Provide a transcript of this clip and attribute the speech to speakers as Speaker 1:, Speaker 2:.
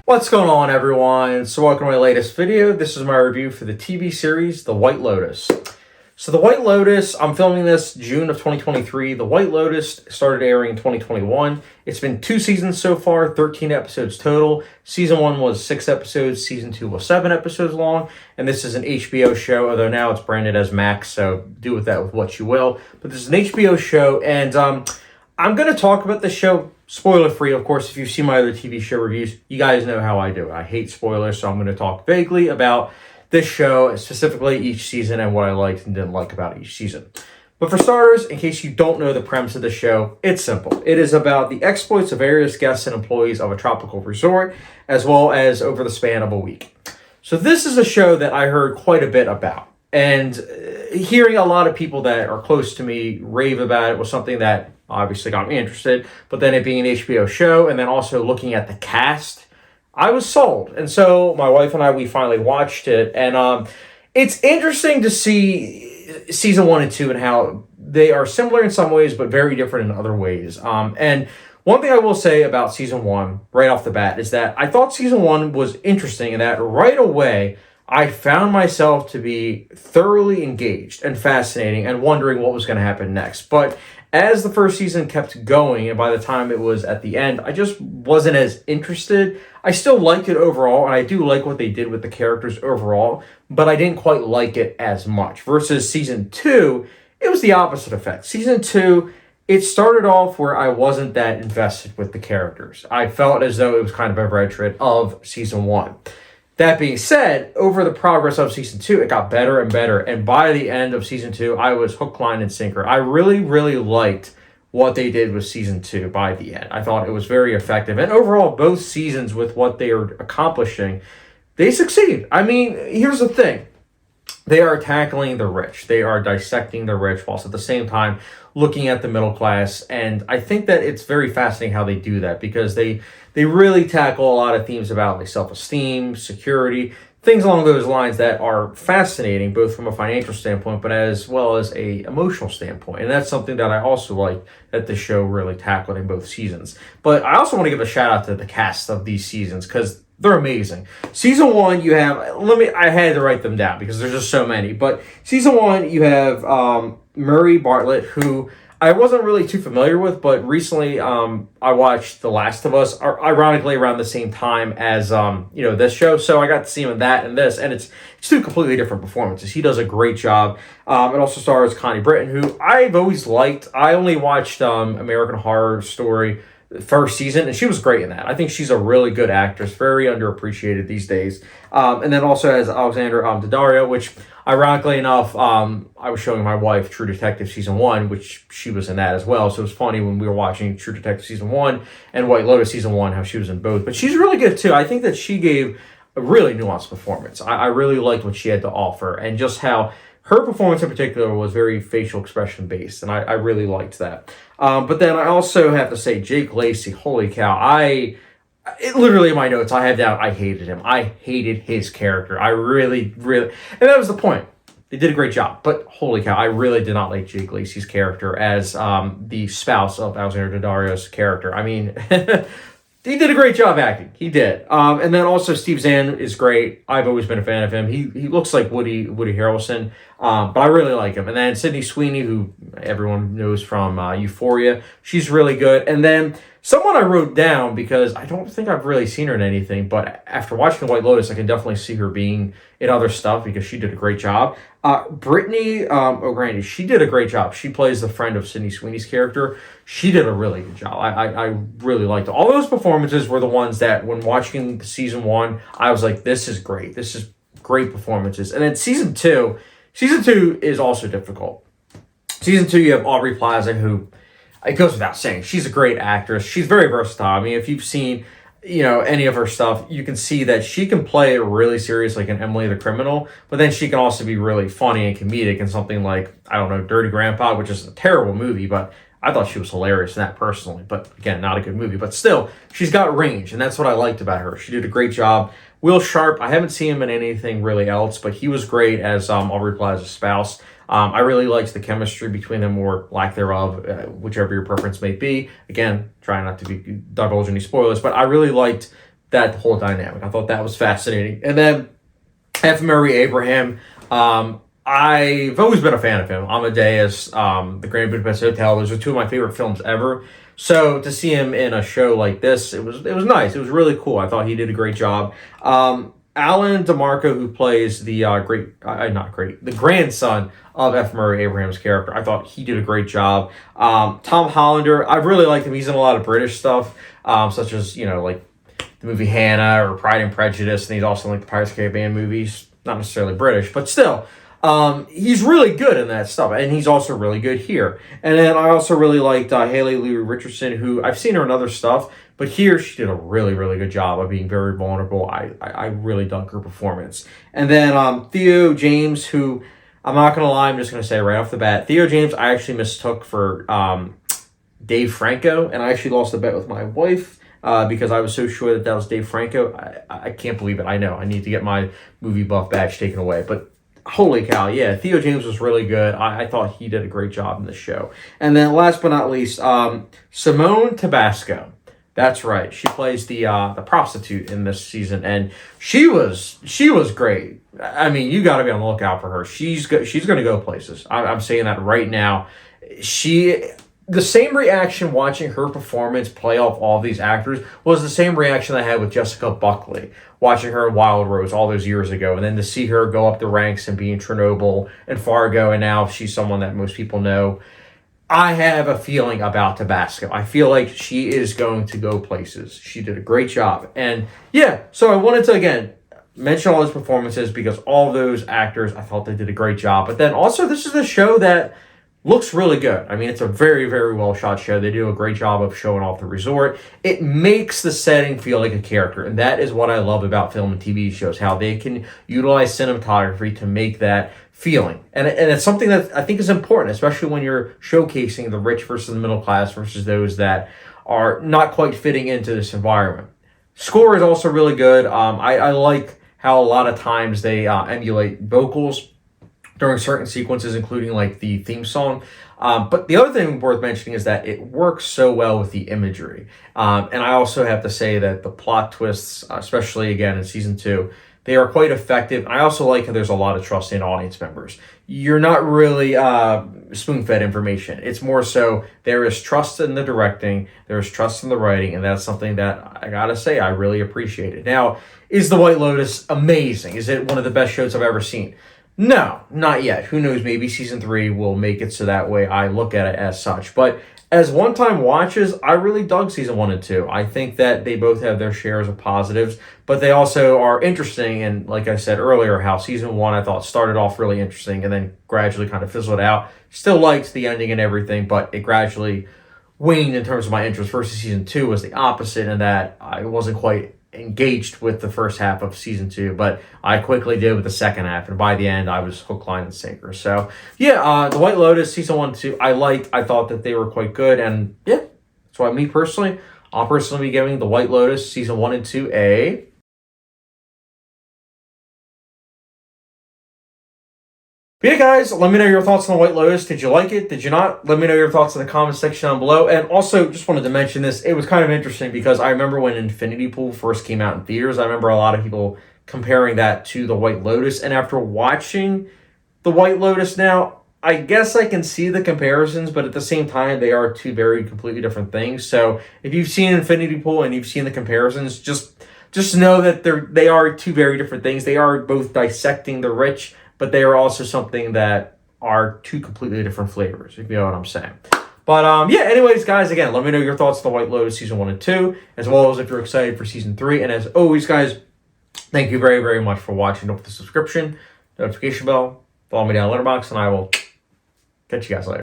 Speaker 1: What's going on, everyone? So welcome to my latest video. This is my review for the TV series, The White Lotus. So The White Lotus, I'm filming this June of 2023. The White Lotus started airing in 2021. It's been 2 seasons so far, 13 episodes total. Season 1 was 6 episodes, Season 2 was 7 episodes long, and this is an HBO show, although now it's branded as Max, so do with that with what you will. But this is an HBO show, and I'm going to talk about the show spoiler-free. Of course, if you've seen my other TV show reviews, you guys know how I do it. I hate spoilers, so I'm going to talk vaguely about this show, specifically each season, and what I liked and didn't like about each season. But for starters, in case you don't know the premise of the show, it's simple. It is about the exploits of various guests and employees of a tropical resort, as well as over the span of a week. So this is a show that I heard quite a bit about. And hearing a lot of people that are close to me rave about it was something that obviously got me interested. But then it being an HBO show, and then also looking at the cast, I was sold. And so my wife and I, we finally watched it. And it's interesting to see season 1 and 2 and how they are similar in some ways, but very different in other ways. And one thing I will say about season 1 right off the bat is that I thought season 1 was interesting in that right away, I found myself to be thoroughly engaged and fascinating and wondering what was going to happen next. But as the first season kept going, and by the time it was at the end, I just wasn't as interested. I still liked it overall, and I do like what they did with the characters overall, but I didn't quite like it as much. Versus season 2, it was the opposite effect. Season 2, it started off where I wasn't that invested with the characters. I felt as though it was kind of a retread of season 1. That being said, over the progress of season 2, it got better and better. And by the end of season 2, I was hook, line, and sinker. I really, really liked what they did with season 2 by the end. I thought it was very effective. And overall, both seasons with what they are accomplishing, they succeed. I mean, here's the thing. They are tackling the rich. They are dissecting the rich whilst at the same time looking at the middle class. And I think that it's very fascinating how they do that because they really tackle a lot of themes about like self-esteem, security, things along those lines that are fascinating, both from a financial standpoint, but as well as a emotional standpoint. And that's something that I also like that the show really tackled in both seasons. But I also want to give a shout out to the cast of these seasons because they're amazing. Season 1, you have, I had to write them down because there's just so many. But season 1, you have Murray Bartlett, who I wasn't really too familiar with, but recently I watched The Last of Us, ironically around the same time as this show. So I got to see him in that and this, and it's 2 completely different performances. He does a great job. It also stars Connie Britton, who I've always liked. I only watched American Horror Story first season, and she was great in that. I think she's a really good actress, very underappreciated these days. And then also has Alexandra Daddario, which ironically enough, I was showing my wife True Detective season 1, which she was in that as well. So it was funny when we were watching True Detective season 1 and White Lotus season 1, how she was in both. But she's really good too. I think that she gave a really nuanced performance. I really liked what she had to offer, and just how her performance in particular was very facial expression based, and I really liked that. But then I also have to say, Jake Lacy, holy cow, literally in my notes, I have down, I hated him. I hated his character. I really, and that was the point. They did a great job, but holy cow, I really did not like Jake Lacy's character as the spouse of Alexandra Daddario's character. I mean, he did a great job acting. He did. And then also Steve Zahn is great. I've always been a fan of him. He looks like Woody Harrelson, but I really like him. And then Sydney Sweeney, who everyone knows from Euphoria, she's really good. And then someone I wrote down because I don't think I've really seen her in anything, but after watching The White Lotus, I can definitely see her being in other stuff because she did a great job. Brittany O'Grady, she did a great job. She plays the friend of Sydney Sweeney's character. She did a really good job. I really liked it. All those performances were the ones that when watching season 1, I was like, this is great. This is great performances. And then season 2 is also difficult. Season 2, you have Aubrey Plaza, who, it goes without saying, she's a great actress. She's very versatile. I mean, if you've seen any of her stuff, you can see that she can play really serious, like in Emily the Criminal, but then she can also be really funny and comedic in something like, I don't know, Dirty Grandpa, which is a terrible movie, but I thought she was hilarious in that personally. But again, not a good movie, but still, she's got range, and that's what I liked about her. She did a great job. Will Sharp, I haven't seen him in anything really else, but he was great as Aubrey Plaza's spouse. I really liked the chemistry between them, or lack thereof, whichever your preference may be. Again, trying not to divulge any spoilers, but I really liked that whole dynamic. I thought that was fascinating. And then F. Murray Abraham, I've always been a fan of him. Amadeus, The Grand Budapest Hotel, those are two of my favorite films ever. So to see him in a show like this, it was nice. It was really cool. I thought he did a great job. Alan DeMarco, who plays the the grandson of F. Murray Abraham's character, I thought he did a great job. Tom Hollander, I really liked him. He's in a lot of British stuff, such as, like the movie Hannah or Pride and Prejudice, and he's also in like the Pirates of the Caribbean movies. Not necessarily British, but still. He's really good in that stuff, and he's also really good here. And then I also really liked Haley Louis Richardson, who I've seen her in other stuff, but here she did a really, really good job of being very vulnerable. I really dug her performance. And then Theo James, who I'm not going to lie, I'm just going to say right off the bat, Theo James I actually mistook for Dave Franco, and I actually lost a bet with my wife because I was so sure that was Dave Franco. I can't believe it. I know. I need to get my movie buff badge taken away, but holy cow, yeah, Theo James was really good. I thought he did a great job in the show. And then last but not least, Simone Tabasco. That's right. She plays the prostitute in this season, and she was great. I mean, you got to be on the lookout for her. She's going to go places. I'm saying that right now. The same reaction watching her performance play off all these actors was the same reaction I had with Jessica Buckley, watching her in Wild Rose all those years ago, and then to see her go up the ranks and be in Chernobyl and Fargo, and now she's someone that most people know. I have a feeling about Tabasco. I feel like she is going to go places. She did a great job. And yeah, so I wanted to, again, mention all those performances because all those actors, I thought they did a great job. But then also, this is a show that looks really good. I mean, it's a very, very well shot show. They do a great job of showing off the resort. It makes the setting feel like a character. And that is what I love about film and TV shows, how they can utilize cinematography to make that feeling. And it's something that I think is important, especially when you're showcasing the rich versus the middle class versus those that are not quite fitting into this environment. Score is also really good. I like how a lot of times they emulate vocals during certain sequences, including like the theme song. But the other thing worth mentioning is that it works so well with the imagery. And I also have to say that the plot twists, especially again in season 2, they are quite effective. I also like how there's a lot of trust in audience members. You're not really spoon-fed information. It's more so there is trust in the directing, there is trust in the writing, and that's something that I gotta say I really appreciated. Now, is The White Lotus amazing? Is it one of the best shows I've ever seen? No, not yet. Who knows? Maybe season 3 will make it so that way I look at it as such. But as one-time watches, I really dug season 1 and 2. I think that they both have their shares of positives, but they also are interesting. And like I said earlier, how season 1 I thought started off really interesting and then gradually kind of fizzled out. Still liked the ending and everything, but it gradually waned in terms of my interest. Versus season 2 was the opposite in that I wasn't quite engaged with the first half of season 2, but I quickly did with the second half, and by the end I was hook, line, and sinker. So yeah, The White Lotus season 1 and 2 I thought that they were quite good, and yeah, that's why I'll personally be giving The White Lotus season 1 and 2 a But yeah, guys, let me know your thoughts on The White Lotus. Did you like it? Did you not? Let me know your thoughts in the comment section down below. And also, just wanted to mention this. It was kind of interesting because I remember when Infinity Pool first came out in theaters, I remember a lot of people comparing that to The White Lotus. And after watching The White Lotus now, I guess I can see the comparisons, but at the same time, they are two very completely different things. So if you've seen Infinity Pool and you've seen the comparisons, just know that they are two very different things. They are both dissecting the rich, but they are also something that are two completely different flavors, if you know what I'm saying. But yeah, anyways, guys, again, let me know your thoughts on The White Lotus season 1 and 2, as well as if you're excited for season 3. And as always, guys, thank you very, very much for watching. Don't forget the subscription, notification bell, follow me down Letterboxd, and I will catch you guys later.